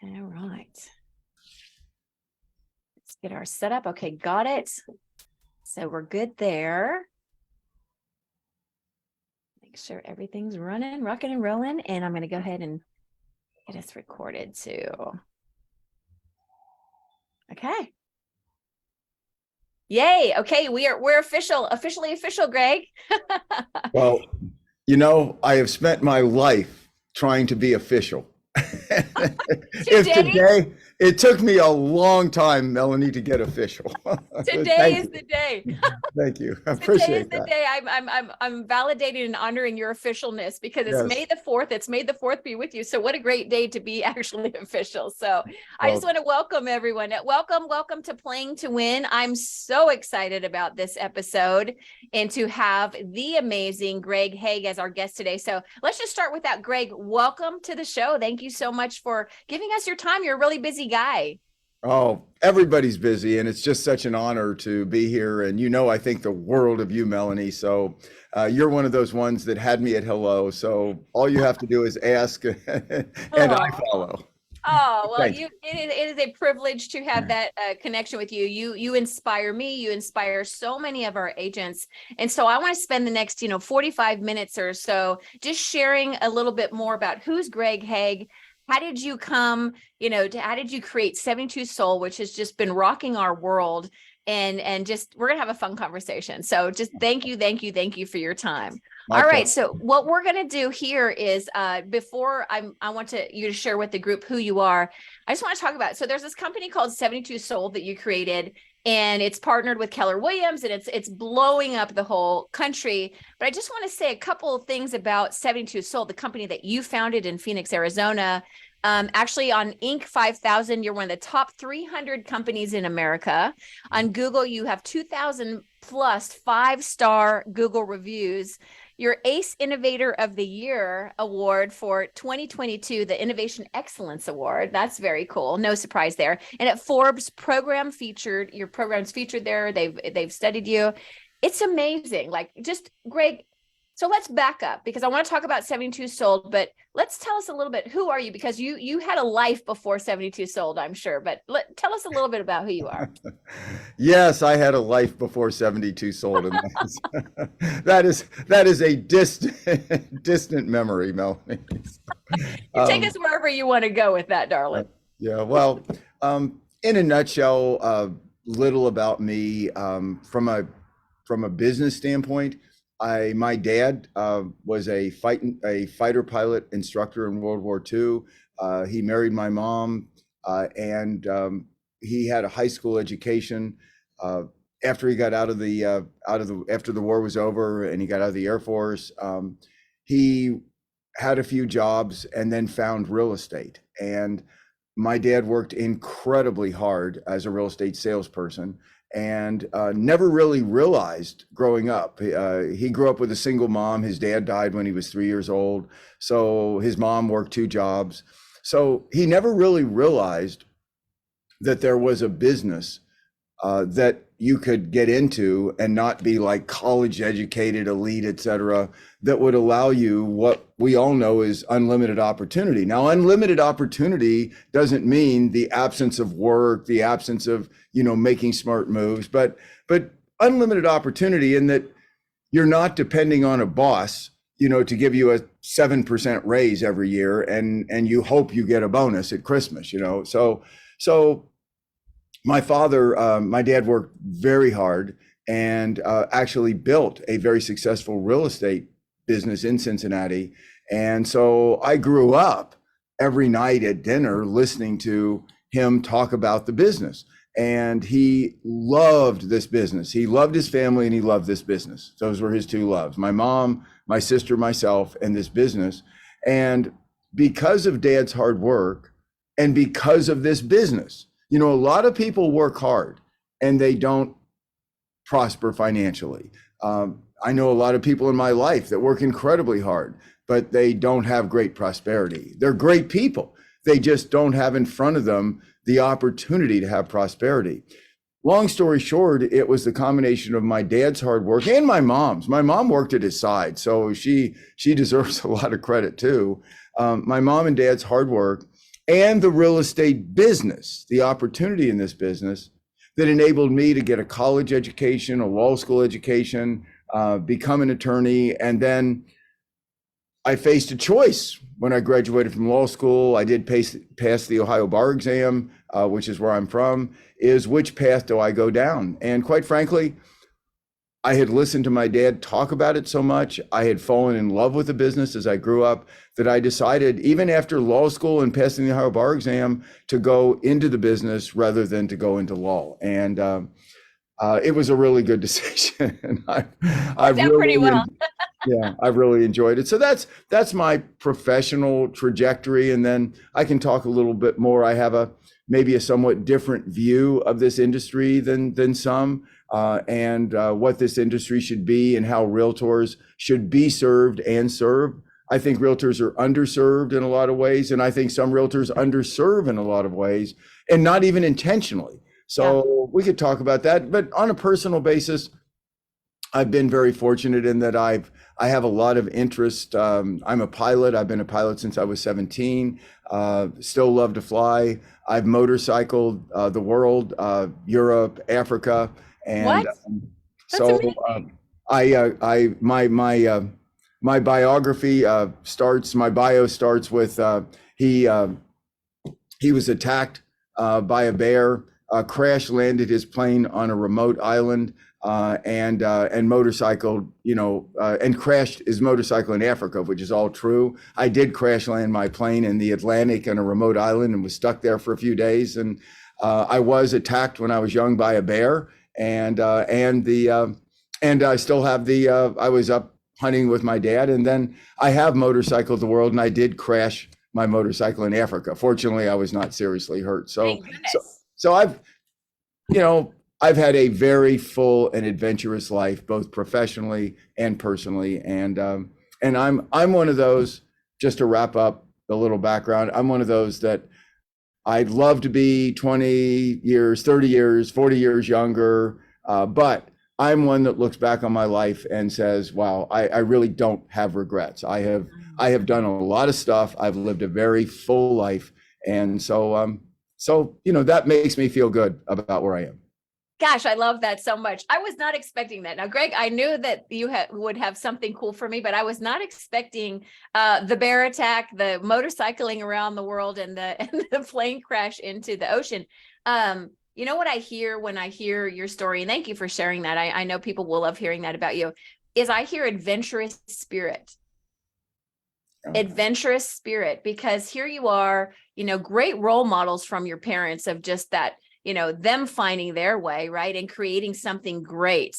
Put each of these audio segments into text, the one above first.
All right. Let's get our setup. Okay, got it. So we're good there. Make sure everything's running, rocking and rolling. And I'm going to go ahead and get us recorded too. Okay. Yay. Okay, we're officially official, Greg. Well, I have spent my life trying to be official. Today It took me a long time, Melanie, to get official. Today is Thank the day. you. Thank you. I Today is appreciate the that. day. I'm validating and honoring your officialness because it's May Yes. the 4th. It's May the 4th be with you. So what a great day to be actually official. So I just Well, want to welcome everyone. Welcome to Playing to Win. I'm so excited about this episode and to have the amazing Greg Hague as our guest today. So let's just start with that. Greg, welcome to the show. Thank you so much for giving us your time. You're a really busy guy. oh, everybody's busy, and it's just such an honor to be here. And I think the world of you, Melanie. So you're one of those ones that had me at hello. So all you have to do is ask, and I follow. Oh, well, Thank you. it is a privilege to have that connection with you. You inspire me, you inspire so many of our agents. And so I want to spend the next, 45 minutes or so just sharing a little bit more about who's Greg Hague. How did you come, how did you create 72 Soul, which has just been rocking our world, and just we're gonna have a fun conversation. So just thank you for your time. My All right. pleasure. So what we're going to do here is before I want you to share with the group who you are, I just want to talk about, so there's this company called 72 Soul that you created, and it's partnered with Keller Williams, and it's blowing up the whole country. But I just want to say a couple of things about 72 Soul, the company that you founded in Phoenix, Arizona. Actually on Inc. 5000, you're one of the top 300 companies in America. On Google, you have 2,000 plus 5-star Google reviews. Your ACE Innovator of the Year award for 2022, the Innovation Excellence Award. That's very cool. No surprise there. And at Forbes your program's featured there. They've studied you. It's amazing. Like, just Greg. So let's back up because I want to talk about 72 Sold, but let's tell us a little bit. Who are you? Because you had a life before 72 Sold, I'm sure. But tell us a little bit about who you are. Yes, I had a life before 72 sold, and that is a distant memory, Melanie. You take Um, us wherever you want to go with that, darling. yeah, well, in a nutshell, little about me from a business standpoint. My dad was a fighter pilot instructor in World War II. He married my mom, and he had a high school education. Uh, After he got after the war was over and he got out of the Air Force, he had a few jobs and then found real estate. And my dad worked incredibly hard as a real estate salesperson and never really realized growing up. He grew up with a single mom. His dad died when he was 3 years old. So his mom worked two jobs. So he never really realized that there was a business that you could get into and not be like college educated, elite, et cetera, that would allow you what we all know is unlimited opportunity. Now, unlimited opportunity doesn't mean the absence of work, the absence of, making smart moves, but unlimited opportunity in that you're not depending on a boss, to give you a 7% raise every year and you hope you get a bonus at Christmas, So my dad worked very hard and actually built a very successful real estate business in Cincinnati. And so I grew up every night at dinner listening to him talk about the business. And he loved this business. He loved his family and he loved this business. Those were his two loves: my mom, my sister, myself, and this business. And because of Dad's hard work and because of this business, a lot of people work hard and they don't prosper financially. I know a lot of people in my life that work incredibly hard, but they don't have great prosperity. They're great people. They just don't have in front of them the opportunity to have prosperity. Long story short, it was the combination of my dad's hard work and my mom's. My mom worked at his side, so she deserves a lot of credit too. My mom and dad's hard work and the real estate business, the opportunity in this business that enabled me to get a college education, a law school education, become an attorney. And then I faced a choice when I graduated from law school. I did pass the Ohio bar exam, which is where I'm from, is which path do I go down? And quite frankly, I had listened to my dad talk about it so much. I had fallen in love with the business as I grew up that I decided, even after law school and passing the Ohio bar exam, to go into the business rather than to go into law. And it was a really good decision. I've done pretty well. Yeah, I've really enjoyed it. So that's my professional trajectory. And then I can talk a little bit more. I have maybe a somewhat different view of this industry than some, and what this industry should be and how realtors should be served and served. I think realtors are underserved in a lot of ways, and I think some realtors underserve in a lot of ways, and not even intentionally. So we could talk about that. But on a personal basis, I've been very fortunate in that I have a lot of interest. I'm a pilot. I've been a pilot since I was 17. Still love to fly. I've motorcycled the world, Europe, Africa, and my biography starts. My bio starts with he was attacked by a bear, crash landed his plane on a remote island. And motorcycled, and crashed his motorcycle in Africa, which is all true. I did crash land my plane in the Atlantic on a remote island and was stuck there for a few days. And I was attacked when I was young by a bear, and I still have I was up hunting with my dad, and then I have motorcycled the world, and I did crash my motorcycle in Africa. Fortunately, I was not seriously hurt. So I've had a very full and adventurous life, both professionally and personally. And I'm one of those, just to wrap up the little background, I'm one of those that I'd love to be 20 years, 30 years, 40 years younger. But I'm one that looks back on my life and says, wow, I really don't have regrets. I have done a lot of stuff. I've lived a very full life. And so that makes me feel good about where I am. Gosh, I love that so much. I was not expecting that. Now, Greg, I knew that you would have something cool for me, but I was not expecting the bear attack, the motorcycling around the world, and the plane crash into the ocean. You know what I hear when I hear your story, and thank you for sharing that. I know people will love hearing that about you, is I hear adventurous spirit. Adventurous spirit, because here you are, great role models from your parents of just that, them finding their way, right? And creating something great,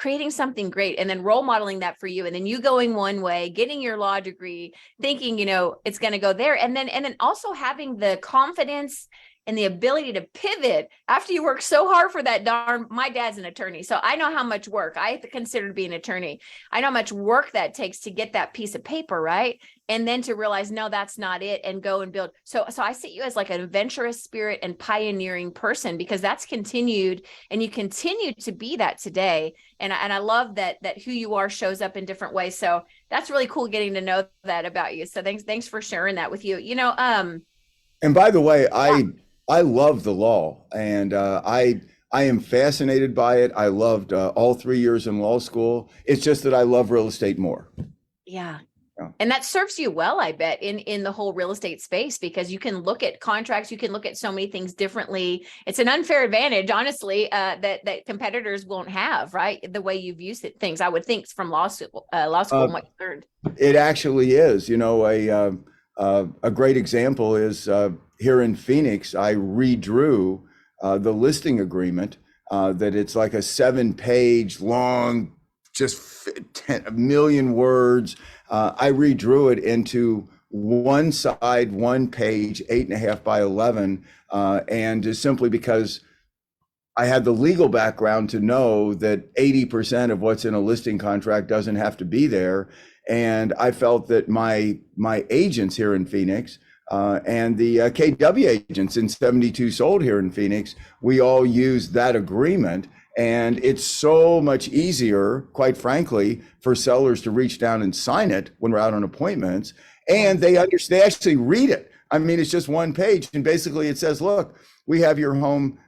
and then role modeling that for you. And then you going one way, getting your law degree, thinking, it's going to go there. And then also having the confidence and the ability to pivot after you work so hard for that my dad's an attorney. So I know how much work I consider to be an attorney. I know how much work that takes to get that piece of paper, right? And then to realize, no, that's not it, and go and build. So I see you as like an adventurous spirit and pioneering person, because that's continued, and you continue to be that today. And I love that who you are shows up in different ways. So that's really cool getting to know that about you. So thanks for sharing that with you. And by the way, I love the law, and I am fascinated by it. I loved all 3 years in law school. It's just that I love real estate more. Yeah. And that serves you well, I bet, in the whole real estate space, because you can look at contracts, you can look at so many things differently. It's an unfair advantage, honestly, that competitors won't have, right? The way you've used things, I would think, from law school and what you learned. It actually is. A great example is here in Phoenix, I redrew the listing agreement, that it's like a 7-page long, just 10 million words. I redrew it into one side, 1 page, 8.5 by 11. And just simply because I had the legal background to know that 80% of what's in a listing contract doesn't have to be there. And I felt that my agents here in Phoenix, and the KW agents in 72 sold here in Phoenix, we all used that agreement. And it's so much easier, quite frankly, for sellers to reach down and sign it when we're out on appointments. And they actually read it. I mean, it's just one page. And basically it says, look, we have your home.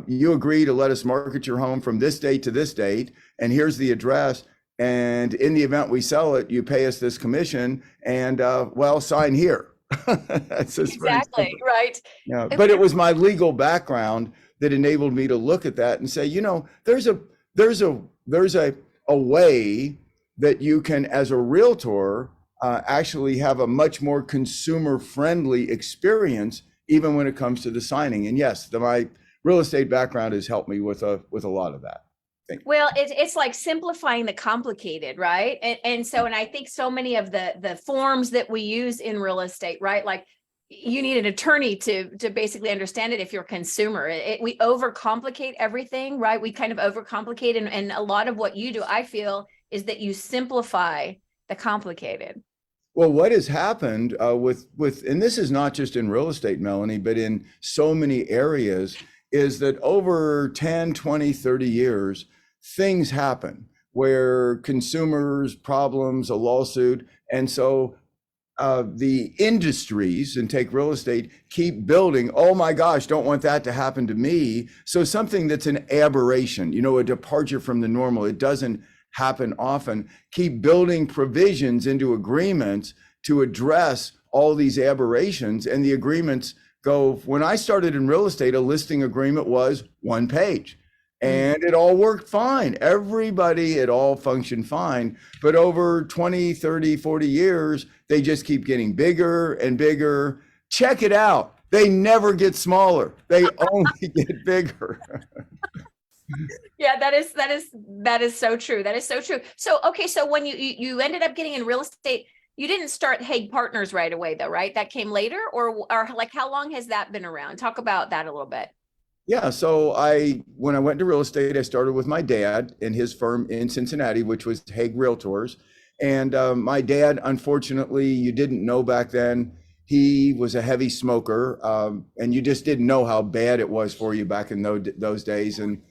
You agree to let us market your home from this date to this date. And here's the address. And in the event we sell it, you pay us this commission and well, sign here. That's just Exactly, right. yeah, but it was my legal background that enabled me to look at that and say, you know, there's a way that you can, as a realtor, actually have a much more consumer friendly experience, even when it comes to the signing. And yes, my real estate background has helped me with a lot of that. Well, it's like simplifying the complicated, right? And I think so many of the forms that we use in real estate, right? Like you need an attorney to basically understand it if you're a consumer. We overcomplicate everything, right? We kind of overcomplicate, and a lot of what you do, I feel, is that you simplify the complicated. Well, what has happened with, and this is not just in real estate, Melanie, but in so many areas, is that over 10, 20, 30 years, things happen where consumers, problems, a lawsuit. And so the industries, and take real estate, keep building, oh my gosh, don't want that to happen to me. So something that's an aberration, you know, a departure from the normal, it doesn't happen often, keep building provisions into agreements to address all these aberrations. And the agreements go, when I started in real estate, a listing agreement was one page. And it all worked fine. It all functioned fine. But over 20, 30, 40 years, they just keep getting bigger and bigger. Check it out. They never get smaller. They only get bigger. Yeah, that is so true. That is so true. So, okay. So when you ended up getting in real estate, you didn't start Hague Partners right away though, right? That came later, or like, how long has that been around? Talk about that a little bit. Yeah, so when I went into real estate, I started with my dad and his firm in Cincinnati, which was Hague Realtors. And my dad, unfortunately, you didn't know back then, he was a heavy smoker, and you just didn't know how bad it was for you back in those days. And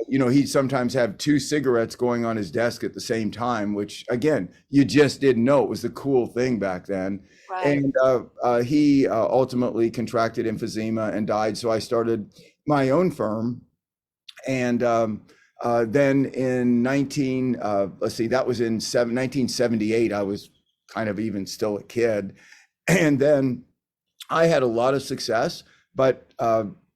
you know, he'd sometimes have 2 cigarettes going on his desk at the same time, which again, you just didn't know. It was the cool thing back then. Right. And he ultimately contracted emphysema and died. So I started my own firm. And then in that was in 1978, I was kind of even still a kid. And then I had a lot of success, but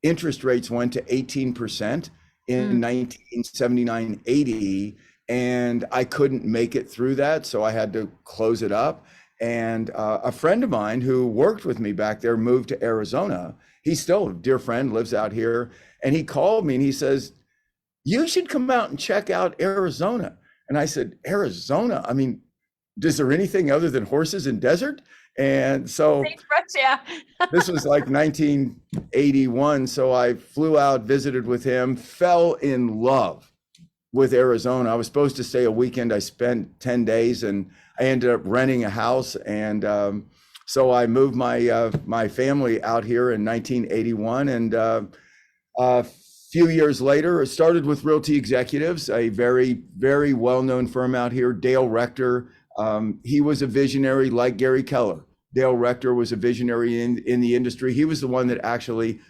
interest rates went to 18% in 1979, 80, and I couldn't make it through that. So I had to close it up. And a friend of mine who worked with me back there moved to Arizona. He's still a dear friend, lives out here. And he called me and he says, you should come out and check out Arizona. And I said, Arizona? I mean, is there anything other than horses and desert? And so yeah. This was like 1981. So I flew out, visited with him, fell in love with Arizona. I was supposed to stay a weekend. I spent 10 days and I ended up renting a house. And so I moved my family out here in 1981. And a few years later, it started with Realty Executives, a very, very well-known firm out here, Dale Rector. He was a visionary like Gary Keller. Dale Rector was a visionary in the industry. He was the one that actually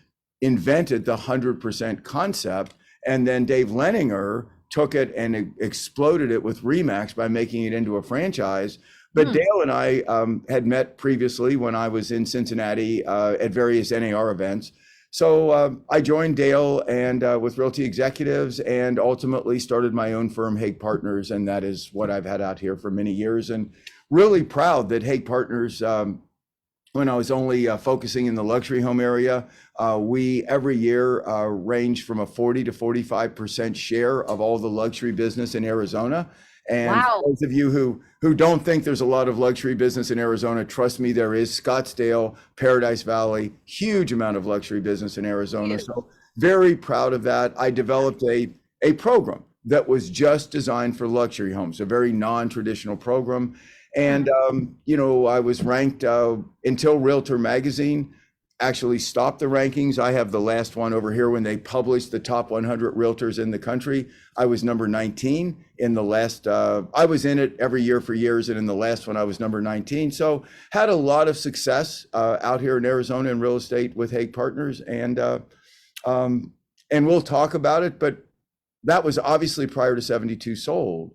invented the 100% concept. And then Dave Leninger took it and exploded it with Remax by making it into a franchise. But Dale and I had met previously when I was in Cincinnati at various NAR events. So I joined Dale and with Realty Executives and ultimately started my own firm, Hague Partners. And that is what I've had out here for many years. And really proud that Hague Partners, when I was only focusing in the luxury home area, we every year range from a 40 to 45% share of all the luxury business in Arizona. And wow. For those of you who don't think there's a lot of luxury business in Arizona, trust me, there is. Scottsdale, Paradise Valley, huge amount of luxury business in Arizona. So very proud of that. I developed a program that was just designed for luxury homes, a very non-traditional program. And, you know, I was ranked until Realtor Magazine actually stopped the rankings. I have the last one over here when they published the top 100 realtors in the country. I was number 19 in the last, I was in it every year for years. And in the last one, I was number 19. So had a lot of success out here in Arizona in real estate with Hague Partners. And we'll talk about it, but that was obviously prior to 72 Sold.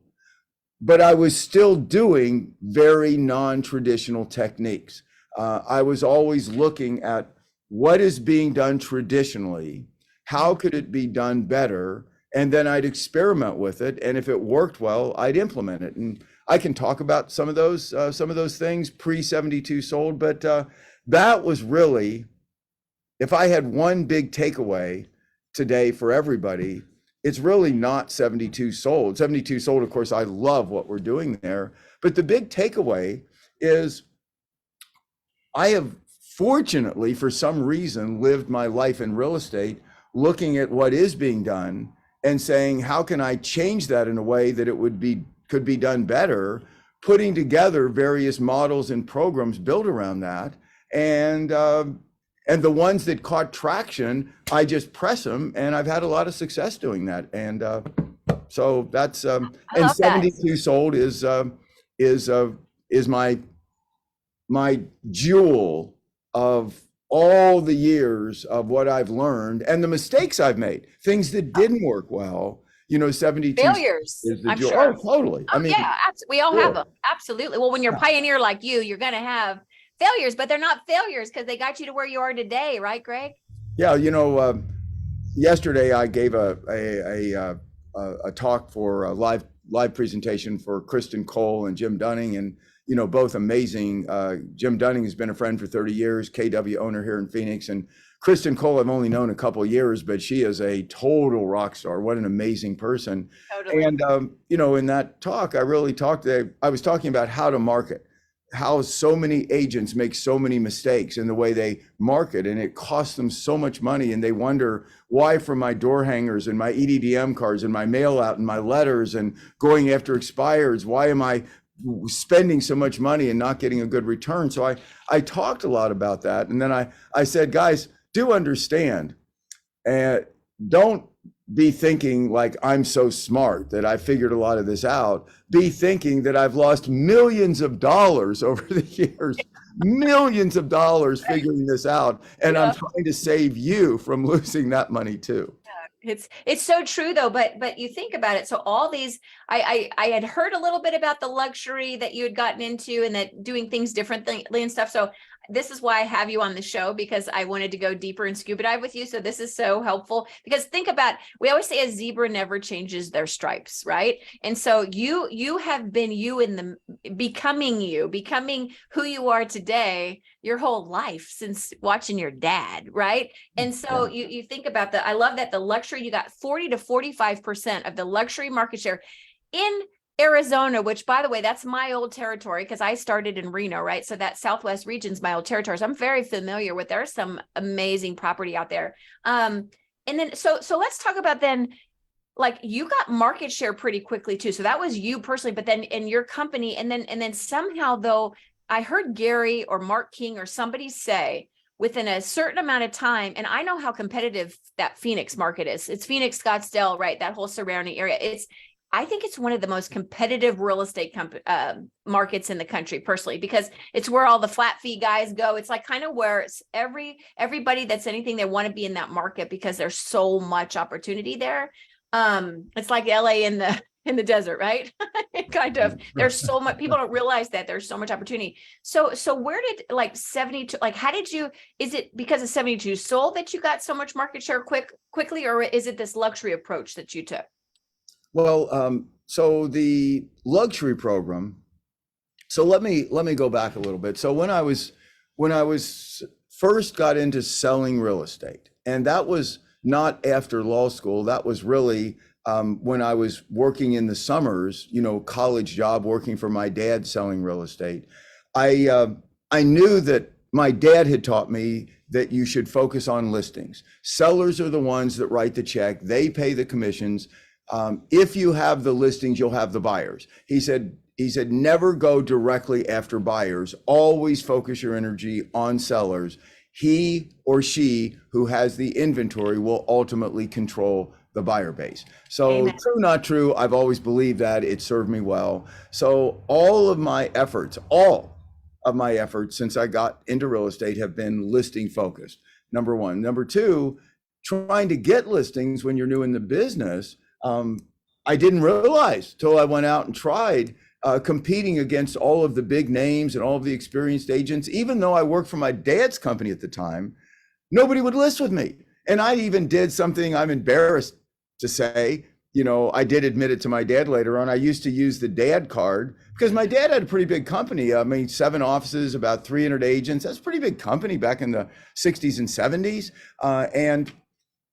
But I was still doing very non-traditional techniques. I was always looking at what is being done traditionally, how could it be done better, and then I'd experiment with it. And if it worked well, I'd implement it. And I can talk about some of those things pre 72 Sold, but that was really, if I had one big takeaway today for everybody, it's really not 72 Sold. 72 Sold, of course, I love what we're doing there, but the big takeaway is I have fortunately, for some reason, lived my life in real estate, looking at what is being done and saying, how can I change that in a way that could be done better, putting together various models and programs built around that. And the ones that caught traction, I just press them, and I've had a lot of success doing that. And so that's and 72 Sold is my jewel of all the years of what I've learned and the mistakes I've made, things that didn't work well. 72 failures is the I'm jewel. sure. Oh, totally. Oh, I mean, yeah, we all have them. Absolutely. Well, when you're a pioneer like you're going to have failures, but they're not failures because they got you to where you are today, right, Greg? Yeah, yesterday I gave a talk for a live presentation for Kristen Cole and Jim Dunning, and both amazing. Jim Dunning has been a friend for 30 years, KW owner here in Phoenix, and Kristen Cole I've only known a couple of years, but she is a total rock star. What an amazing person. Totally. And in that talk, I was talking about how to market, how so many agents make so many mistakes in the way they market, and it costs them so much money, and they wonder why, from my door hangers and my EDDM cards and my mail out and my letters and going after expireds, why am I spending so much money and not getting a good return? So I talked a lot about that, and then I said, guys, do understand, and don't be thinking like I'm so smart that I figured a lot of this out. Be thinking that I've lost millions of dollars over the years, millions of dollars figuring this out. And I'm trying to save you from losing that money too. It's so true though, but you think about it. So all these, I had heard a little bit about the luxury that you had gotten into and that doing things differently and stuff. So this is why I have you on the show, because I wanted to go deeper and scuba dive with you. So this is so helpful, because think about, we always say a zebra never changes their stripes, right? And so you have been you in the becoming who you are today your whole life since watching your dad, right? And so you think about I love that the luxury, you got 40 to 45% of the luxury market share in Arizona, which, by the way, that's my old territory because I started in Reno, right? So that Southwest region's my old territory. So I'm very familiar with, there's some amazing property out there. And then, so let's talk about then, like, you got market share pretty quickly too. So that was you personally, but then in your company, and then somehow though, I heard Gary or Mark King or somebody say within a certain amount of time, and I know how competitive that Phoenix market is. It's Phoenix, Scottsdale, right? That whole surrounding area. I think it's one of the most competitive real estate markets in the country, personally, because it's where all the flat fee guys go. It's like kind of where it's everybody that's anything, they want to be in that market because there's so much opportunity there. It's like LA in the desert, right? Kind of. There's so much, people don't realize that there's so much opportunity. So where did, like, 72, like, how did you, is it because of 72 Sold that you got so much market share quickly, or is it this luxury approach that you took? Well, so the luxury program, so let me go back a little bit. So when I was first got into selling real estate, and that was not after law school, that was really when I was working in the summers, college job, working for my dad selling real estate. I knew that my dad had taught me that you should focus on listings. Sellers are the ones that write the check. They pay the commissions. If you have the listings, you'll have the buyers. He said, never go directly after buyers. Always focus your energy on sellers. he or she who has the inventory will ultimately control the buyer base. So Amen. true, not true. I've always believed that. It served me well. So all of my efforts since I got into real estate have been listing focused. Number one. Number two, trying to get listings when you're new in the business. I didn't realize till I went out and tried competing against all of the big names and all of the experienced agents. Even though I worked for my dad's company at the time, nobody would list with me. And I even did something I'm embarrassed to say, I did admit it to my dad later on. I used to use the dad card because my dad had a pretty big company. I mean, 7 offices, about 300 agents. That's a pretty big company back in the 60s and 70s. And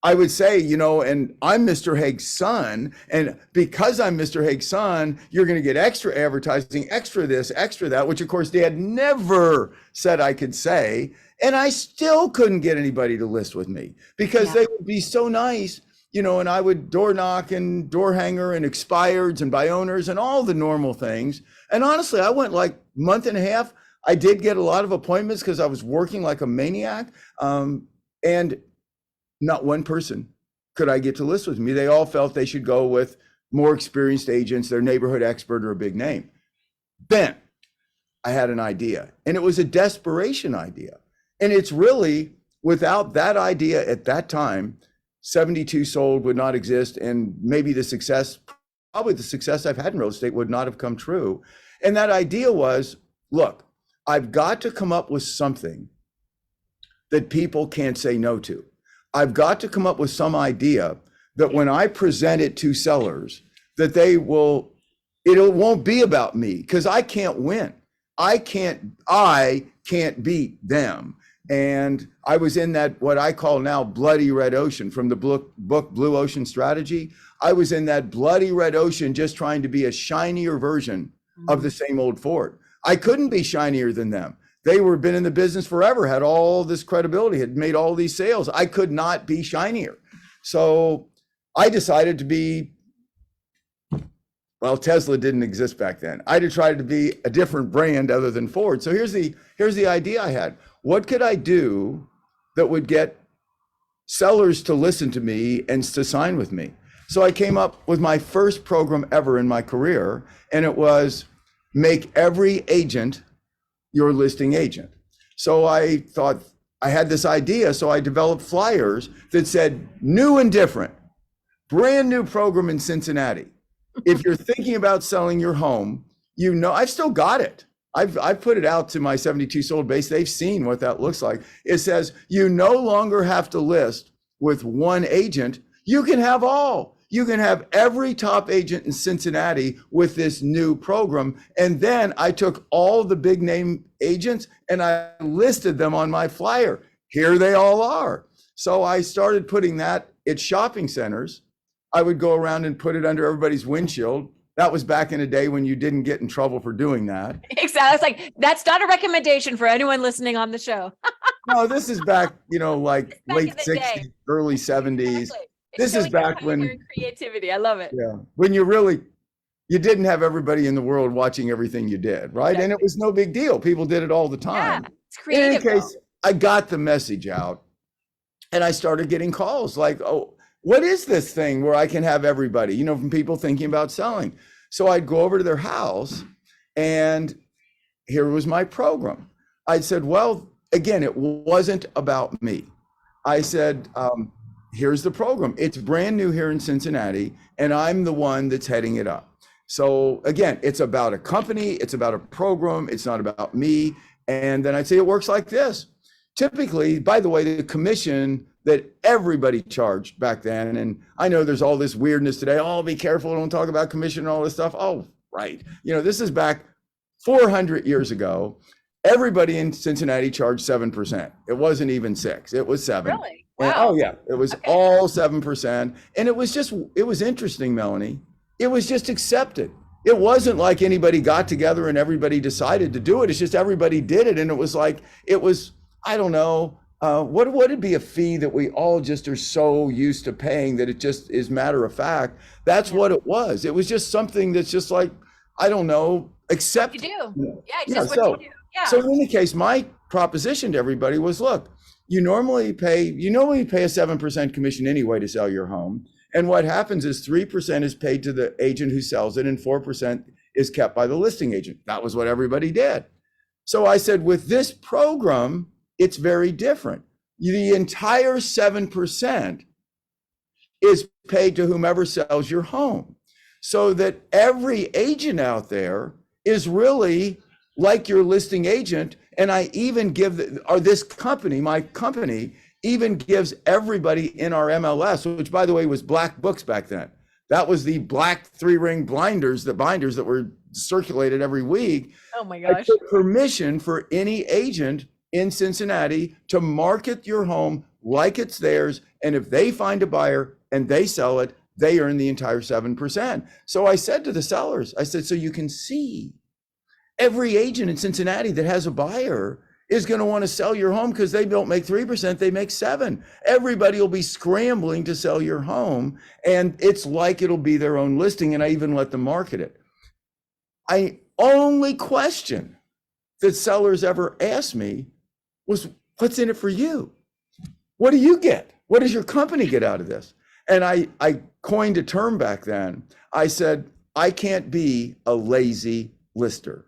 I would say, and I'm Mr. Hague's son. And because I'm Mr. Hague's son, you're going to get extra advertising, extra this, extra that, which of course Dad never said I could say. And I still couldn't get anybody to list with me because they would be so nice, and I would door knock and door hanger and expireds and buy owners and all the normal things. And honestly, I went like month and a half. I did get a lot of appointments because I was working like a maniac. And not one person could I get to list with me. They all felt they should go with more experienced agents, their neighborhood expert or a big name. Then I had an idea, and it was a desperation idea. And it's really, without that idea at that time, 72 Sold would not exist. And maybe probably the success I've had in real estate would not have come true. And that idea was, look, I've got to come up with something that people can't say no to. I've got to come up with some idea that when I present it to sellers, that it won't be about me because I can't win. I can't beat them. And I was in that, what I call now bloody red ocean from the book Blue Ocean Strategy. I was in that bloody red ocean just trying to be a shinier version of the same old Ford. I couldn't be shinier than them. They were been in the business forever, had all this credibility, had made all these sales. I could not be shinier. So I decided to be, well, Tesla didn't exist back then. I tried to be a different brand other than Ford. So here's the idea I had. What could I do that would get sellers to listen to me and to sign with me? So I came up with my first program ever in my career, and it was make every agent your listing agent. So I thought I had this idea. So I developed flyers that said new and different, brand new program in Cincinnati. If you're thinking about selling your home, I've still got it. I've put it out to my 72 Sold base. They've seen what that looks like. It says, you no longer have to list with one agent. You can have all. You can have every top agent in Cincinnati with this new program. And then I took all the big name agents and I listed them on my flyer. Here they all are. So I started putting that at shopping centers. I would go around and put it under everybody's windshield. That was back in a day when you didn't get in trouble for doing that. Exactly. It's like, that's not a recommendation for anyone listening on the show. No, this is back, like late 60s, early 70s. Exactly. This is back when creativity. I love it. Yeah. When you didn't have everybody in the world watching everything you did, right? Exactly. And it was no big deal. People did it all the time. Yeah, it's creative. In any case, I got the message out and I started getting calls like, oh, what is this thing where I can have everybody, from people thinking about selling. So I'd go over to their house and here was my program. I said, well, again, it wasn't about me. I said, here's the program. It's brand new here in Cincinnati, and I'm the one that's heading it up. So again, it's about a company, it's about a program, it's not about me. And then I'd say it works like this. Typically, by the way, the commission that everybody charged back then, and I know there's all this weirdness today, oh, be careful, don't talk about commission and all this stuff. Oh, right. This is back 400 years ago. Everybody in Cincinnati charged 7%. It wasn't even 6, it was 7. Really? Wow. Oh yeah, it was okay. All 7%. And it was interesting, Melanie. It was just accepted. It wasn't like anybody got together and everybody decided to do it. It's just everybody did it. And it was, I don't know, what would be a fee that we all just are so used to paying that it just is matter of fact. That's what it was. It was just something that's just like, I don't know, accept. You do. Yeah, it's just what you do. Yeah. So in any case, my proposition to everybody was, look, you normally pay a 7% commission anyway to sell your home. And what happens is 3% is paid to the agent who sells it and 4% is kept by the listing agent. That was what everybody did. So I said, with this program, it's very different. The entire 7% is paid to whomever sells your home, so that every agent out there is really like your listing agent. And I even give my company even gives everybody in our MLS, which by the way was black books back then. That was the black 3-ring binders that were circulated every week. Oh my I gosh. took permission for any agent in Cincinnati to market your home like it's theirs. And if they find a buyer and they sell it, they earn the entire 7%. So I said to the sellers, I said, so you can see every agent in Cincinnati that has a buyer is going to want to sell your home, because they don't make 3%, they make 7%. Everybody will be scrambling to sell your home, and it's like it'll be their own listing. And I even let them market it. I only question that sellers ever asked me was, what's in it for you? What do you get? What does your company get out of this? And I coined a term back then. I said, I can't be a lazy lister.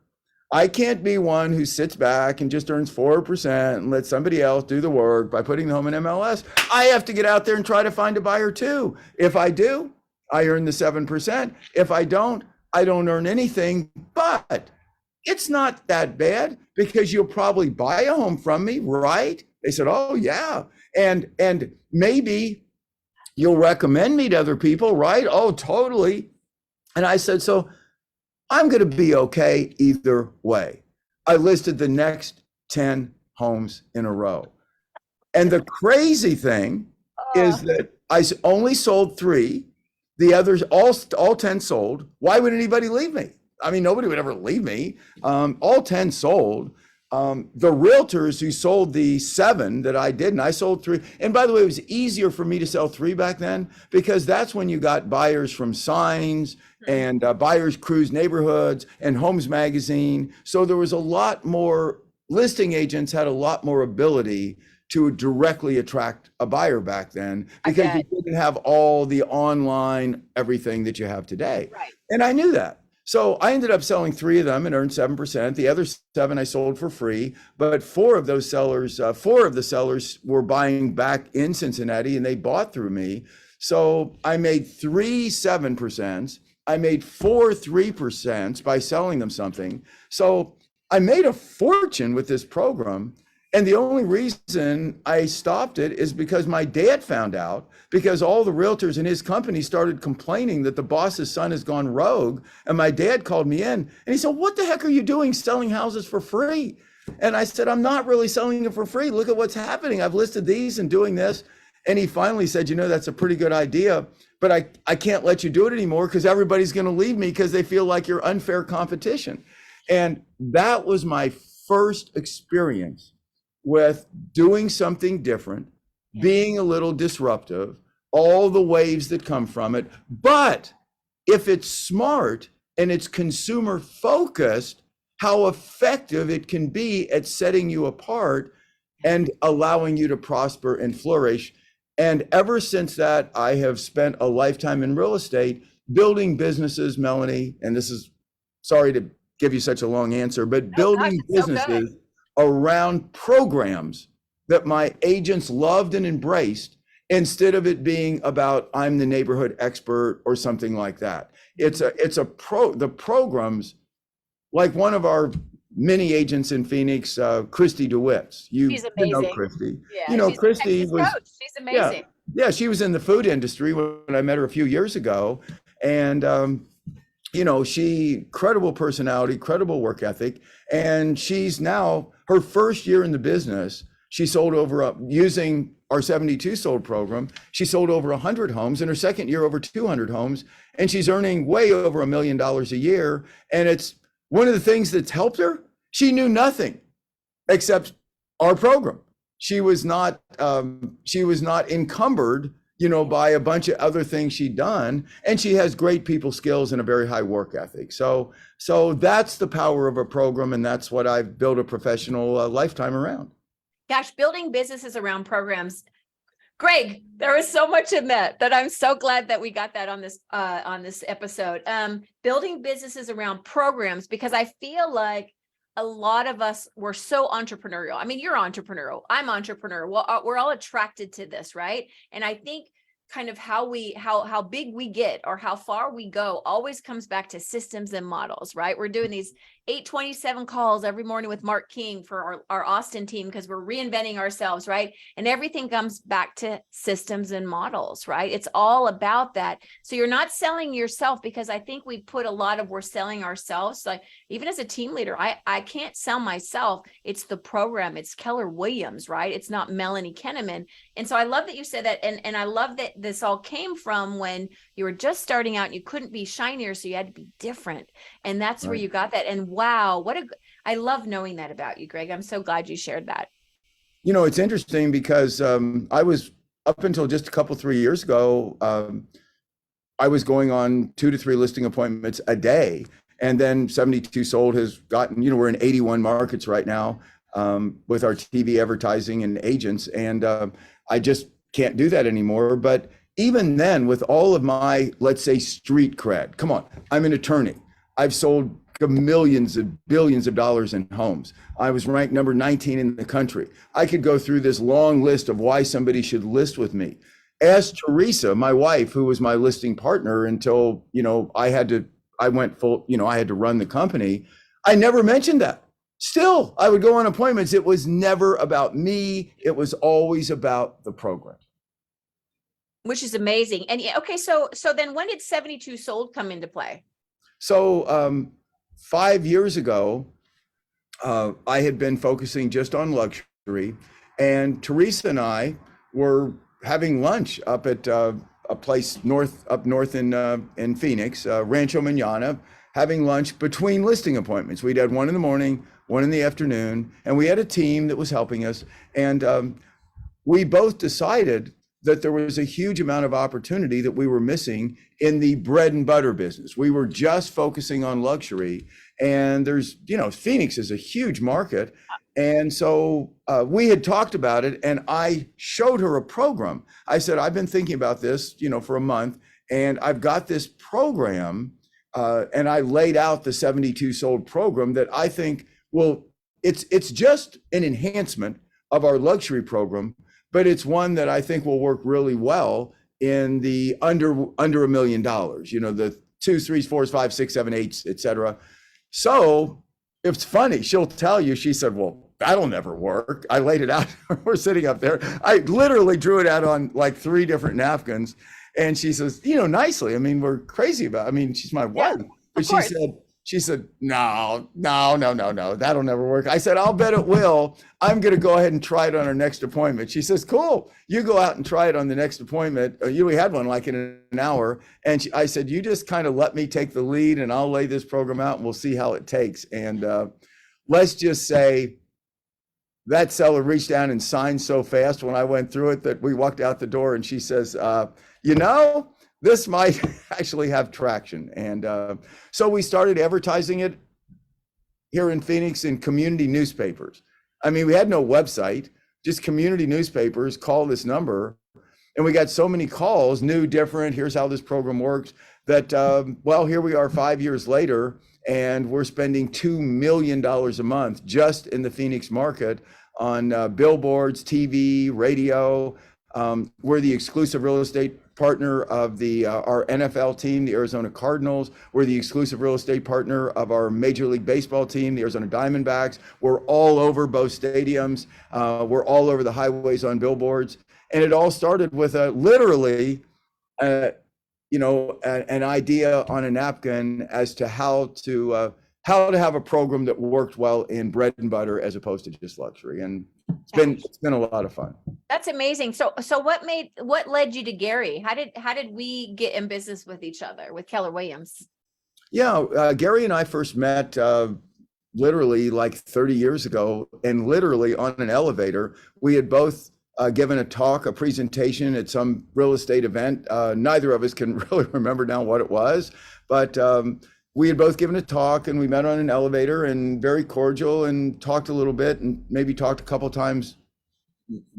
I can't be one who sits back and just earns 4% and lets somebody else do the work by putting the home in MLS. I have to get out there and try to find a buyer too. If I do, I earn the 7%. If I don't earn anything. But it's not that bad, because you'll probably buy a home from me, right? They said, oh yeah. And maybe you'll recommend me to other people, right? Oh, totally. And I said, so I'm going to be okay either way. I listed the next 10 homes in a row. And the crazy thing is that I only sold 3. The others, all 10 sold. Why would anybody leave me? I mean, nobody would ever leave me. All 10 sold. The realtors who sold the 7 that I didn't, I sold 3. And by the way, it was easier for me to sell 3 back then, because that's when you got buyers from Signs and Buyers Cruise Neighborhoods and Homes Magazine. So there was a lot more, listing agents had a lot more ability to directly attract a buyer back then, because you didn't have all the online everything that you have today. Right. And I knew that. So I ended up selling 3 of them and earned 7%. The other 7 I sold for free, but 4 of the sellers were buying back in Cincinnati, and they bought through me. So I made 3 7%. I made 4 3% by selling them something. So I made a fortune with this program. And the only reason I stopped it is because my dad found out, because all the realtors in his company started complaining that the boss's son has gone rogue. And my dad called me in and he said, what the heck are you doing selling houses for free? And I said, I'm not really selling them for free. Look at what's happening. I've listed these and doing this. And he finally said, that's a pretty good idea, but I can't let you do it anymore, because everybody's going to leave me because they feel like you're unfair competition. And that was my first experience with doing something different, being a little disruptive, all the waves that come from it. But if it's smart and it's consumer focused, how effective it can be at setting you apart and allowing you to prosper and flourish. And ever since that, I have spent a lifetime in real estate building businesses, Melanie, and this is, sorry to give you such a long answer, but building businesses around programs that my agents loved and embraced, instead of it being about I'm the neighborhood expert or something like that. The programs, like one of our mini agents in Phoenix, Christy DeWitts. She's amazing. You know Christy. Yeah, Christy was coach. She's amazing. Yeah, she was in the food industry when I met her a few years ago, and she credible personality, credible work ethic, and she's now her first year in the business. She sold using our 72 sold program. She sold over 100 homes. In her second year, over 200 homes, and she's earning way over $1 million a year. And it's one of the things that's helped her. She knew nothing except our program. She was not encumbered, by a bunch of other things she'd done. And she has great people skills and a very high work ethic. So that's the power of a program. And that's what I've built a professional lifetime around. Gosh, building businesses around programs. Greg, there was so much in that I'm so glad that we got that on this episode. Building businesses around programs, because I feel like a lot of us were so entrepreneurial. I mean, you're entrepreneurial. I'm entrepreneurial. Well, we're all attracted to this, right? And I think kind of how big we get or how far we go always comes back to systems and models, right? We're doing these 827 calls every morning with Mark King for our Austin team because we're reinventing ourselves, right? And everything comes back to systems and models, right? It's all about that. So you're not selling yourself, because I think we put a lot of, we're selling ourselves. Like even as a team leader, I can't sell myself. It's the program. It's Keller Williams, right? It's not Melanie Kennemann. And so I love that you said that. And I love that this all came from when you were just starting out and you couldn't be shinier. So you had to be different. And that's right. Where you got that. And wow, I love knowing that about you, Greg. I'm so glad you shared that. You know, it's interesting because I was, up until just a couple, 3 years ago, I was going on 2 to 3 listing appointments a day. And then 72 Sold has gotten, you know, we're in 81 markets right now with our TV advertising and agents. And I just can't do that anymore. But even then, with all of my, let's say, street cred, come on, I'm an attorney. I've sold millions of billions of dollars in homes. I was ranked number 19 in the country. I could go through this long list of why somebody should list with me. Ask Teresa, my wife, who was my listing partner until, you know, I went full, you know, I had to run the company. I never mentioned that. Still, I would go on appointments. It was never about me. It was always about the program. Which is amazing. And okay, so then when did 72 Sold come into play? So 5 years ago, I had been focusing just on luxury, and Teresa and I were having lunch up at a place up north in Phoenix, Rancho Mañana, having lunch between listing appointments. We'd had one in the morning, one in the afternoon, and we had a team that was helping us. And we both decided that there was a huge amount of opportunity that we were missing in the bread and butter business. We were just focusing on luxury, and there's, you know, Phoenix is a huge market. And so we had talked about it, and I showed her a program. I said, I've been thinking about this, you know, for a month, and I've got this program, and I laid out the 72 Sold program that I think, well, it's just an enhancement of our luxury program, but it's one that I think will work really well in the under $1 million, you know, the 2s, 3s, 4s, 5s, 6s, 7s, 8s, et cetera. So it's funny, she'll tell you, she said, well, that'll never work. I laid it out. We're sitting up there. I literally drew it out on like 3 different napkins. And she says, you know, nicely, I mean, we're crazy about it. I mean, she's my wife. But she said, no, that'll never work. I said, I'll bet it will. I'm going to go ahead and try it on our next appointment. She says, cool. You go out and try it on the next appointment. We had one like in an hour. And I said, you just kind of let me take the lead and I'll lay this program out and we'll see how it takes. And let's just say that seller reached down and signed so fast when I went through it that we walked out the door and she says, you know, this might actually have traction. And so we started advertising it here in Phoenix in community newspapers. I mean, we had no website, just community newspapers, call this number. And we got so many calls, new, different, here's how this program works, that, well, here we are 5 years later, and we're spending $2 million a month just in the Phoenix market on billboards, TV, radio. We're the exclusive real estate partner of our NFL team, the Arizona Cardinals. We're the exclusive real estate partner of our Major League Baseball team, the Arizona Diamondbacks. We're all over both stadiums. We're all over the highways on billboards. And it all started with literally, you know, an idea on a napkin as to how to have a program that worked well in bread and butter as opposed to just luxury. And it's been a lot of fun. That's amazing. So what led you to Gary? How did we get in business with each other, with Keller Williams? Yeah, Gary and I first met literally like 30 years ago, and literally on an elevator. We had both given a presentation at some real estate event. Neither of us can really remember now what it was, but we had both given a talk, and we met on an elevator, and very cordial, and talked a little bit, and maybe talked a couple times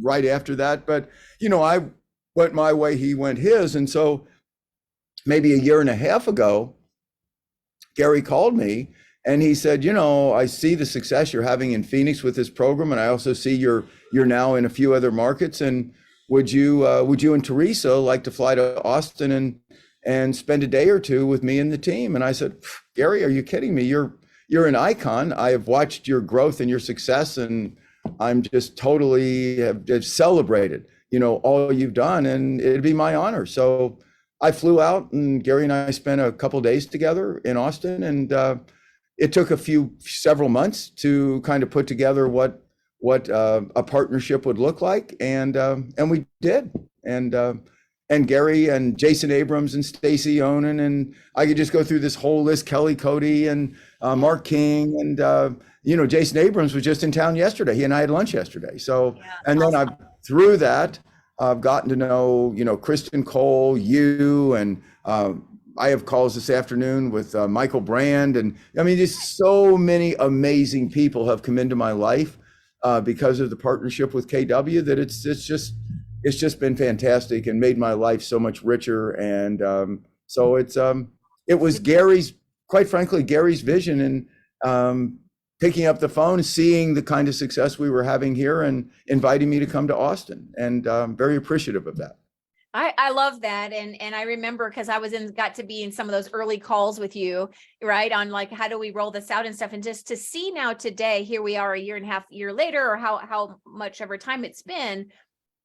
right after that. But, I went my way, he went his. And so maybe a year and a half ago, Gary called me and he said, I see the success you're having in Phoenix with this program. And I also see you're now in a few other markets. And would you and Teresa like to fly to Austin and spend a day or two with me and the team? And I said, Gary, are you kidding me? You're an icon. I have watched your growth and your success, and I'm just totally have celebrated, all you've done, and it'd be my honor. So I flew out, and Gary and I spent a couple days together in Austin, and it took several months to kind of put together what a partnership would look like, and we did. And Gary and Jason Abrams and Stacy Onan, and I could just go through this whole list, Kelly Cody and Mark King, and Jason Abrams was just in town yesterday. He and I had lunch yesterday. So, Yeah, and then through that, I've gotten to know, Kristen Cole, you, and I have calls this afternoon with Michael Brand. And I mean, just so many amazing people have come into my life because of the partnership with KW, that it's just been fantastic and made my life so much richer. And so it was quite frankly, Gary's vision, and picking up the phone, seeing the kind of success we were having here, and inviting me to come to Austin. And I'm very appreciative of that. I love that. And I remember, because I got to be in some of those early calls with you, right? On like, how do we roll this out and stuff. And just to see now today, here we are a year and a half later, or how much ever time it's been.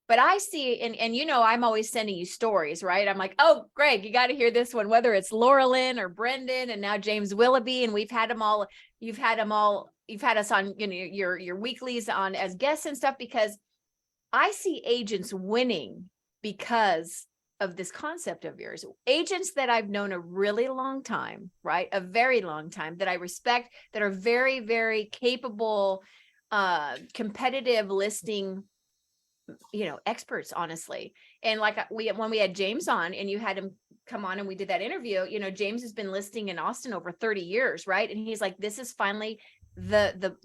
But I see, and I'm always sending you stories, right? I'm like, oh, Greg, you got to hear this one, whether it's Laura Lynn or Brendan, and now James Willoughby, and we've had them all. You've had us on, your weeklies on as guests and stuff, because I see agents winning because of this concept of yours. Agents that I've known a really long time, right? A very long time, that I respect, that are very, very capable, competitive listing, experts, honestly. And like when we had James on, and you had him come on and we did that interview, James has been listing in Austin over 30 years, right? And he's like, this is finally the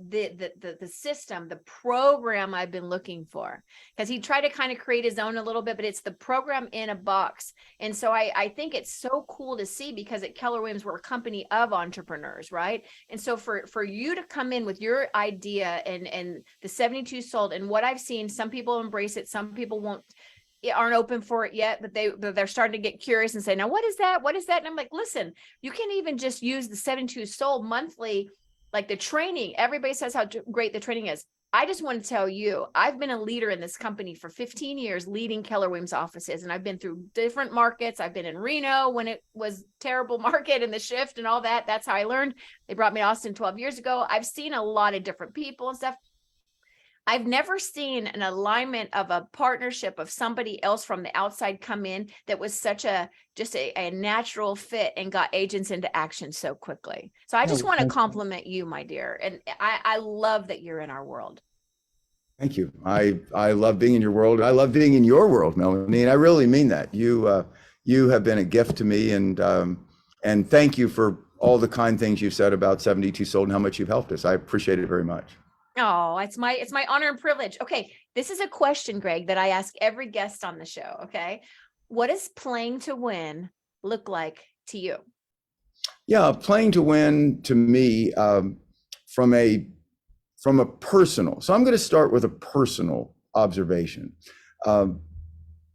system, the program I've been looking for, because he tried to kind of create his own a little bit, but it's the program in a box. And so I think it's so cool to see, because at Keller Williams, we're a company of entrepreneurs, right? And so for you to come in with your idea and the 72 sold, and what I've seen, some people embrace it, some people aren't open for it yet, but they're starting to get curious and say, now what is that? What is that? And I'm like, listen, you can even just use the 72 sold monthly, like the training. Everybody says how great the training is. I just want to tell you, I've been a leader in this company for 15 years, leading Keller Williams offices. And I've been through different markets. I've been in Reno when it was terrible market and the shift and all that. That's how I learned. They brought me to Austin 12 years ago. I've seen a lot of different people and stuff. I've never seen an alignment of a partnership of somebody else from the outside come in that was such just a natural fit and got agents into action so quickly. So I just want to compliment you, my dear. And I love that you're in our world. Thank you. I love being in your world. I love being in your world, Melanie. And I really mean that. You have been a gift to me, and thank you for all the kind things you've said about 72 Sold and how much you've helped us. I appreciate it very much. Oh, it's my honor and privilege. Okay. This is a question, Greg, that I ask every guest on the show. Okay. What does playing to win look like to you? Yeah, playing to win to me, from a personal. So I'm going to start with a personal observation.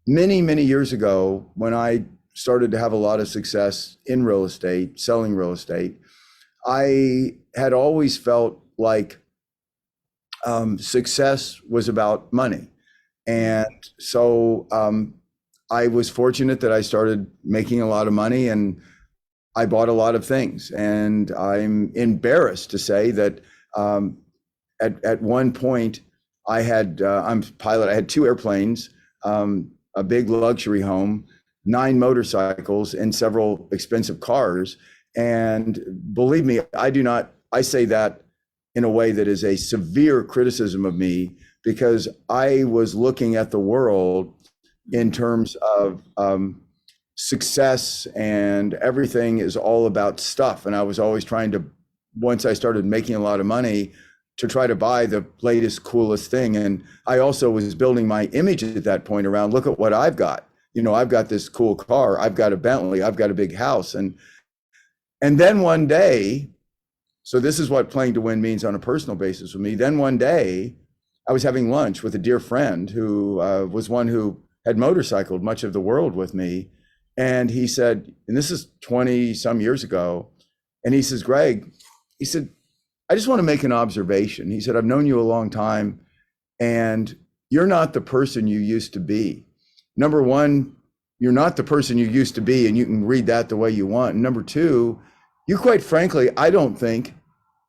Many, many years ago, when I started to have a lot of success in real estate, selling real estate, I had always felt like success was about money. And so I was fortunate that I started making a lot of money, and I bought a lot of things. And I'm embarrassed to say that at one point I'm a pilot. I had 2 airplanes, a big luxury home, 9 motorcycles, and several expensive cars. And believe me, I say that in a way that is a severe criticism of me, because I was looking at the world in terms of success, and everything is all about stuff. And I was always trying to, once I started making a lot of money, to try to buy the latest, coolest thing. And I also was building my image at that point around, look at what I've got. I've got this cool car, I've got a Bentley, I've got a big house. And then one day, so this is what playing to win means on a personal basis with me. Then one day, I was having lunch with a dear friend who was one who had motorcycled much of the world with me. And he said, and this is 20 some years ago, and he says, Greg, he said, I just want to make an observation. He said, I've known you a long time, and you're not the person you used to be. Number one, you're not the person you used to be, and you can read that the way you want. And number two, you quite frankly, I don't think,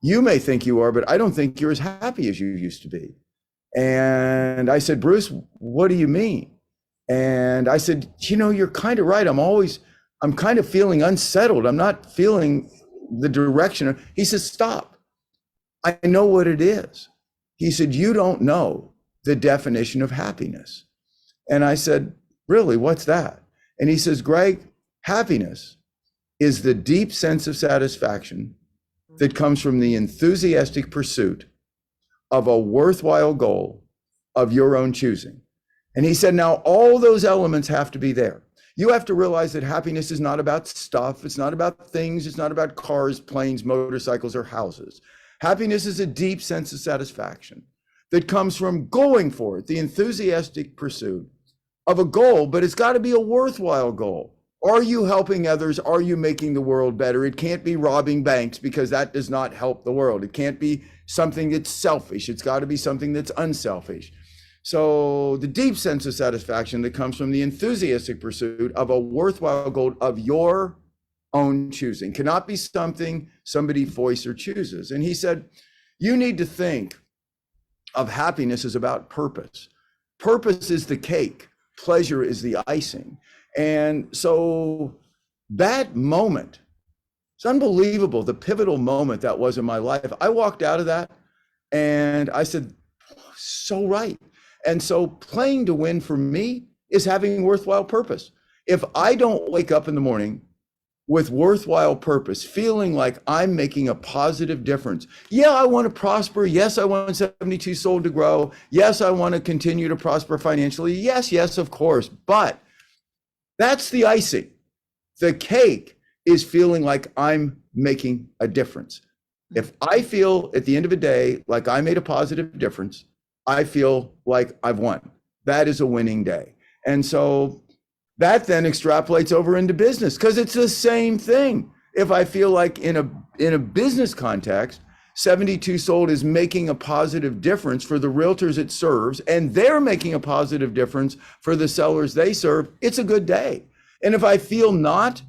you may think you are, but I don't think you're as happy as you used to be. And I said, Bruce, what do you mean? And I said, you're kind of right. I'm kind of feeling unsettled. I'm not feeling the direction. He says, stop. I know what it is. He said, you don't know the definition of happiness. And I said, really, what's that? And he says, Greg, happiness is the deep sense of satisfaction that comes from the enthusiastic pursuit of a worthwhile goal of your own choosing. And he said, now all those elements have to be there. You have to realize that happiness is not about stuff. It's not about things. It's not about cars, planes, motorcycles, or houses. Happiness is a deep sense of satisfaction that comes from going for it, the enthusiastic pursuit of a goal, but it's got to be a worthwhile goal. Are you helping others? Are you making the world better? It can't be robbing banks, because that does not help the world. It can't be something that's selfish. It's got to be something that's unselfish. So the deep sense of satisfaction that comes from the enthusiastic pursuit of a worthwhile goal of your own choosing cannot be something somebody voices or chooses. And he said, you need to think of happiness as about purpose. Purpose is the cake. Pleasure is the icing. And so that moment, it's unbelievable, the pivotal moment that was in my life. I walked out of that and I said, so right. And so playing to win for me is having worthwhile purpose. If I don't wake up in the morning with worthwhile purpose, feeling like I'm making a positive difference. Yeah, I want to prosper. Yes, I want 72 Sold to grow. Yes, I want to continue to prosper financially. Yes, of course. But that's the icing. The cake is feeling like I'm making a difference. If I feel at the end of the day like I made a positive difference, I feel like I've won. That is a winning day. And so that then extrapolates over into business, because it's the same thing. If I feel like in a business context, 72 Sold is making a positive difference for the realtors it serves, and they're making a positive difference for the sellers they serve, it's a good day. And if I feel not,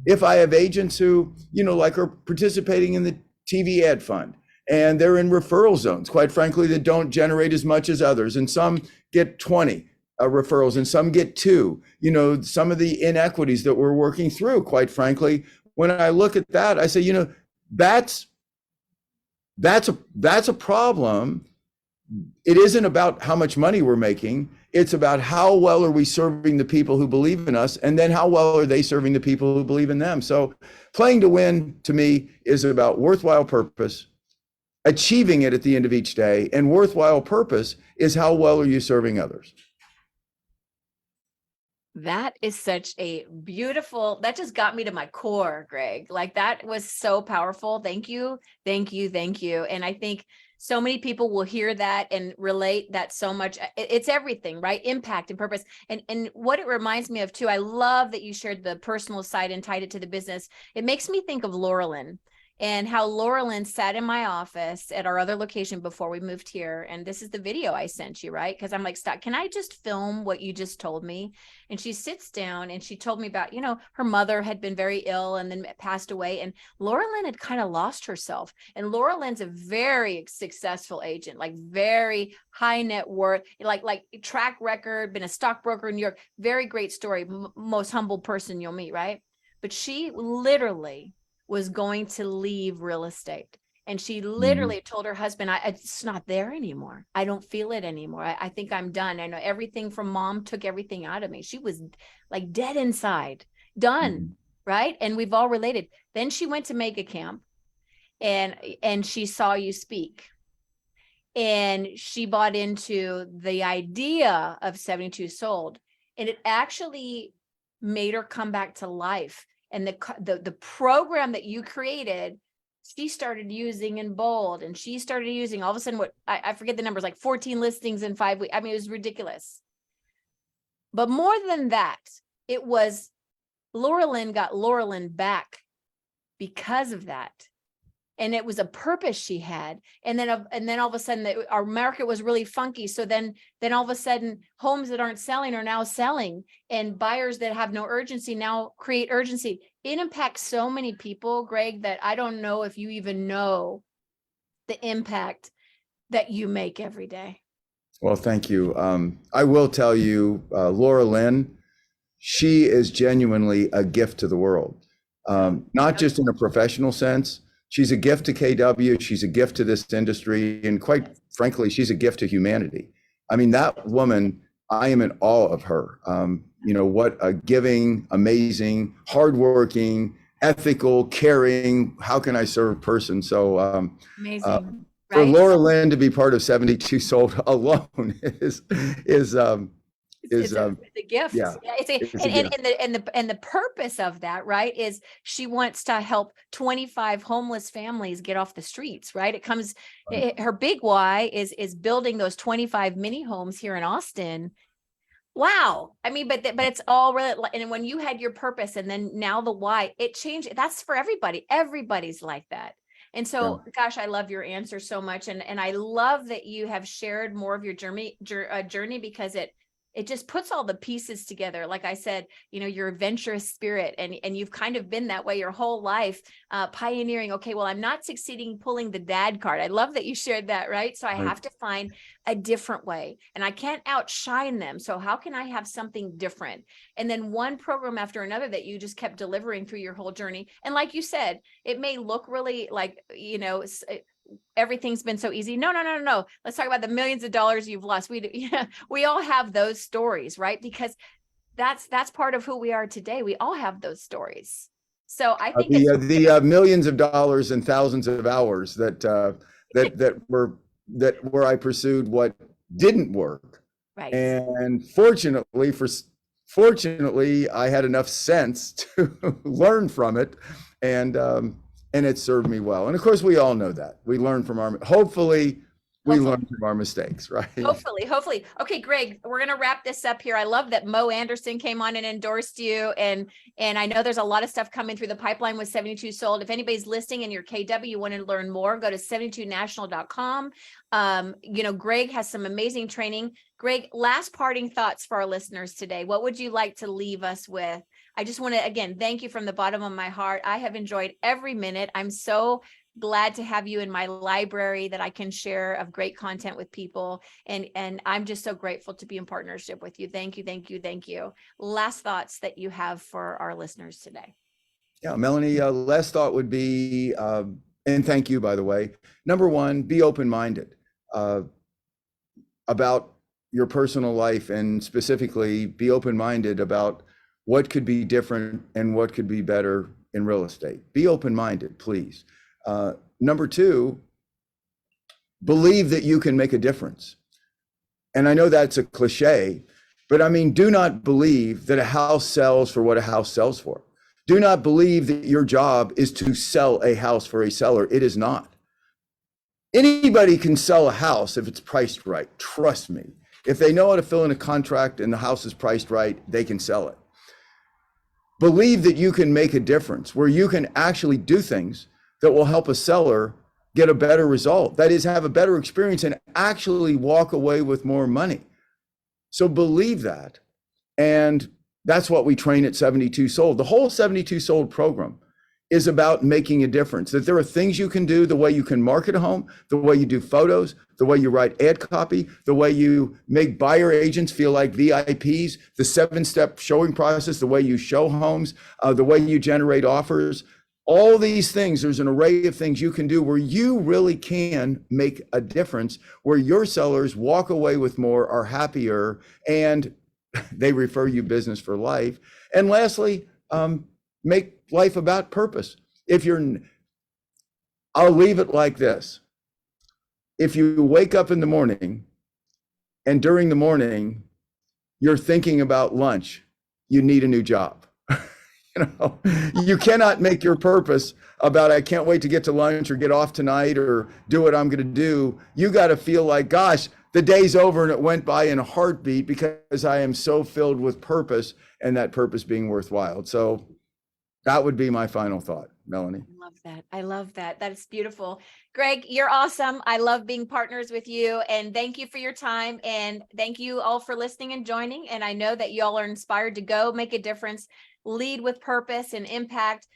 if I have agents who, like are participating in the TV ad fund, and they're in referral zones, quite frankly, that don't generate as much as others, and some get 20 referrals and some get 2, some of the inequities that we're working through, quite frankly, when I look at that, I say, that's a problem. It isn't about how much money we're making. It's about how well are we serving the people who believe in us, and then how well are they serving the people who believe in them. So playing to win to me is about worthwhile purpose, achieving it at the end of each day, and worthwhile purpose is how well are you serving others. That is such a beautiful, that just got me to my core, Greg. Like that was so powerful. Thank you. And I think so many people will hear that and relate that so much. It's everything, right? Impact and purpose. And what it reminds me of too, I love that you shared the personal side and tied it to the business. It makes me think of Laurelyn. And how Laurelyn sat in my office at our other location before we moved here. And this is the video I sent you, right? Because I'm like, stop, can I just film what you just told me? And she sits down and she told me about, her mother had been very ill and then passed away. And Laurelyn had kind of lost herself. And Laurelyn's a very successful agent, like very high net worth, like track record, been a stockbroker in New York, very great story, most humble person you'll meet, right? But she literally was going to leave real estate. And she literally told her husband, it's not there anymore. I don't feel it anymore. I think I'm done. I know everything from mom took everything out of me. She was like dead inside, done. Right. And we've all related. Then she went to Mega Camp and she saw you speak. and she bought into the idea of 72 Sold, and it actually made her come back to life. And the program that you created, she started using in bold, and she started using, all of a sudden, what I forget the numbers, like 14 listings in 5 weeks. I mean, it was ridiculous. But more than that, it was Laura Lynn got Laura Lynn back because of that. And it was a purpose she had. And then all of a sudden our market was really funky. So then all of a sudden homes that aren't selling are now selling, and buyers that have no urgency now create urgency. It impacts so many people, Greg, that I don't know if you even know the impact that you make every day. Well, thank you. I will tell you, Laura Lynn, she is genuinely a gift to the world, not just in a professional sense. She's a gift to KW. She's a gift to this industry. And quite frankly, she's a gift to humanity. I mean, that woman, I am in awe of her. What a giving, amazing, hardworking, ethical, caring, how can I serve person? So amazing. For Laura Lynn to be part of 72 Sold alone is a gift. Yeah, it's a gift. And the purpose of that, right, is she wants to help 25 homeless families get off the streets, right? It comes, her big why is building those 25 mini homes here in Austin. Wow. I mean, but it's all really, and when you had your purpose and then now the why, it changed. That's for everybody. Everybody's like that. And so, gosh, I love your answer so much. And I love that you have shared more of your journey because it just puts all the pieces together. Like I said, your adventurous spirit, and you've kind of been that way your whole life, pioneering. Okay, well, I'm not succeeding pulling the dad card. I love that you shared that, right? So I have to find a different way, and I can't outshine them. So how can I have something different? And then one program after another that you just kept delivering through your whole journey. And like you said, it may look really like, everything's been so easy. No. Let's talk about the millions of dollars you've lost. We all have those stories, right? Because that's part of who we are today. We all have those stories. So I think the millions of dollars and thousands of hours that where I pursued what didn't work. Right. And fortunately, I had enough sense to learn from it, and it served me well. And of course, we all know that we learn from hopefully we learn from our mistakes, right? Hopefully. Okay, Greg, we're going to wrap this up here. I love that Mo Anderson came on and endorsed you. And I know there's a lot of stuff coming through the pipeline with 72 Sold. If anybody's listening in your KW, you want to learn more, go to 72national.com. Greg has some amazing training. Greg, last parting thoughts for our listeners today. What would you like to leave us with? I just want to, again, thank you from the bottom of my heart. I have enjoyed every minute. I'm so glad to have you in my library that I can share of great content with people. And I'm just so grateful to be in partnership with you. Thank you. Last thoughts that you have for our listeners today. Yeah, Melanie, last thought would be, and thank you, by the way. Number one, be open-minded about your personal life, and specifically be open-minded about what could be different and what could be better in real estate. Be open-minded, please. Number two, believe that you can make a difference. And I know that's a cliche, but I mean, do not believe that a house sells for what a house sells for. Do not believe that your job is to sell a house for a seller. It is not. Anybody can sell a house if it's priced right. Trust me. If they know how to fill in a contract and the house is priced right, they can sell it. Believe that you can make a difference, where you can actually do things that will help a seller get a better result. That is, have a better experience and actually walk away with more money. So believe that. And that's what we train at 72 Sold. The whole 72 Sold program is about making a difference, that there are things you can do, the way you can market a home, the way you do photos, the way you write ad copy, the way you make buyer agents feel like VIPs, the 7-step showing process, the way you show homes, the way you generate offers. All these things, there's an array of things you can do where you really can make a difference, where your sellers walk away with more, are happier, and they refer you business for life. And lastly, make life about purpose. I'll leave it like this. if you wake up in the morning and during the morning, you're thinking about lunch, you need a new job. You cannot make your purpose about, I can't wait to get to lunch or get off tonight or do what I'm going to do. You got to feel like, gosh, the day's over and it went by in a heartbeat because I am so filled with purpose, and that purpose being worthwhile. So that would be my final thought, Melanie. I love that. I love that. That is beautiful. Greg, you're awesome. I love being partners with you, and thank you for your time. And thank you all for listening and joining. And I know that y'all are inspired to go make a difference, lead with purpose and impact,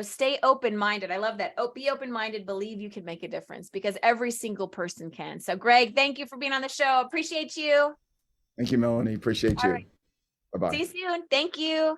stay open-minded. I love that. Oh, be open-minded, believe you can make a difference, because every single person can. So Greg, thank you for being on the show. Appreciate you. Thank you, Melanie. Appreciate you. All right. Bye-bye. See you soon. Thank you.